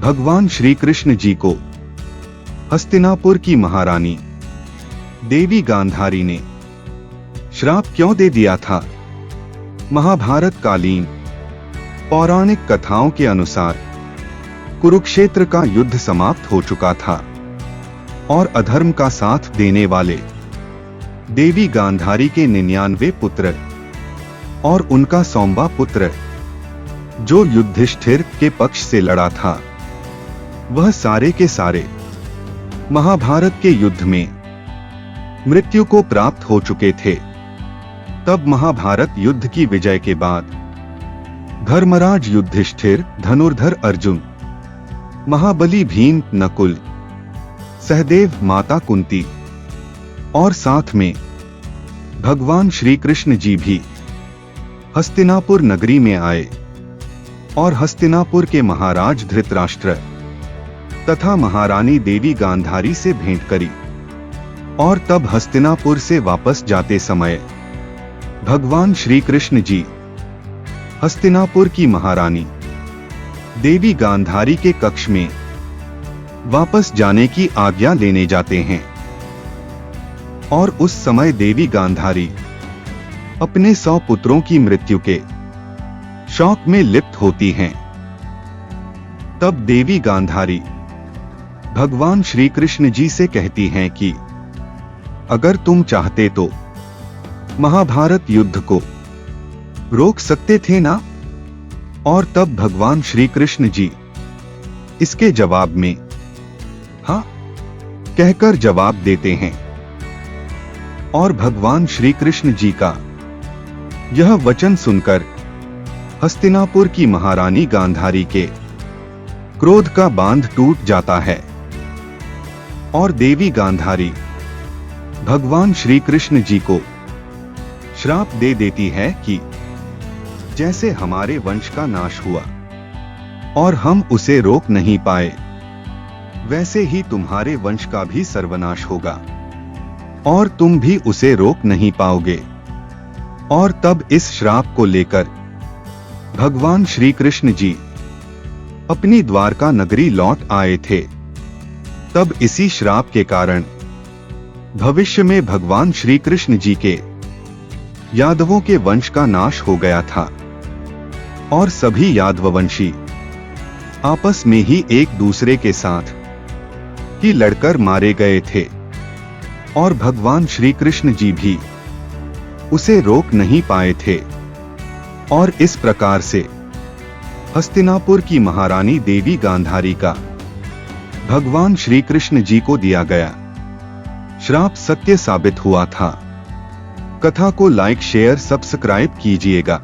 भगवान श्री कृष्ण जी को हस्तिनापुर की महारानी देवी गांधारी ने श्राप क्यों दे दिया था? महाभारत कालीन पौराणिक कथाओं के अनुसार कुरुक्षेत्र का युद्ध समाप्त हो चुका था और अधर्म का साथ देने वाले देवी गांधारी के 99 पुत्र और उनका 100वां पुत्र जो युधिष्ठिर के पक्ष से लड़ा था, वह सारे के सारे महाभारत के युद्ध में मृत्यु को प्राप्त हो चुके थे। तब महाभारत युद्ध की विजय के बाद धर्मराज युधिष्ठिर, धनुर्धर अर्जुन, महाबली भीम, नकुल, सहदेव, माता कुंती और साथ में भगवान श्री कृष्ण जी भी हस्तिनापुर नगरी में आए और हस्तिनापुर के महाराज धृतराष्ट्र तथा महारानी देवी गांधारी से भेंट करी। और तब हस्तिनापुर से वापस जाते समय भगवान श्री कृष्ण जी हस्तिनापुर की महारानी देवी गांधारी के कक्ष में वापस जाने की आज्ञा लेने जाते हैं। और उस समय देवी गांधारी अपने 100 पुत्रों की मृत्यु के शोक में लिप्त होती हैं। तब देवी गांधारी भगवान श्री कृष्ण जी से कहती हैं कि अगर तुम चाहते तो महाभारत युद्ध को रोक सकते थे ना? और तब भगवान श्री कृष्ण जी इसके जवाब में हाँ कहकर जवाब देते हैं। और भगवान श्री कृष्ण जी का यह वचन सुनकर हस्तिनापुर की महारानी गांधारी के क्रोध का बांध टूट जाता है और देवी गांधारी भगवान श्री कृष्ण जी को श्राप दे देती है कि जैसे हमारे वंश का नाश हुआ और हम उसे रोक नहीं पाए, वैसे ही तुम्हारे वंश का भी सर्वनाश होगा और तुम भी उसे रोक नहीं पाओगे। और तब इस श्राप को लेकर भगवान श्री कृष्ण जी अपनी द्वारका नगरी लौट आए थे। तब इसी श्राप के कारण भविष्य में भगवान श्री कृष्ण जी के यादवों के वंश का नाश हो गया था और सभी यादववंशी आपस में ही एक दूसरे के साथ ही लड़कर मारे गए थे और भगवान श्री कृष्ण जी भी उसे रोक नहीं पाए थे। और इस प्रकार से हस्तिनापुर की महारानी देवी गांधारी का भगवान श्री कृष्ण जी को दिया गया श्राप सत्य साबित हुआ था। कथा को लाइक, शेयर, सब्सक्राइब कीजिएगा।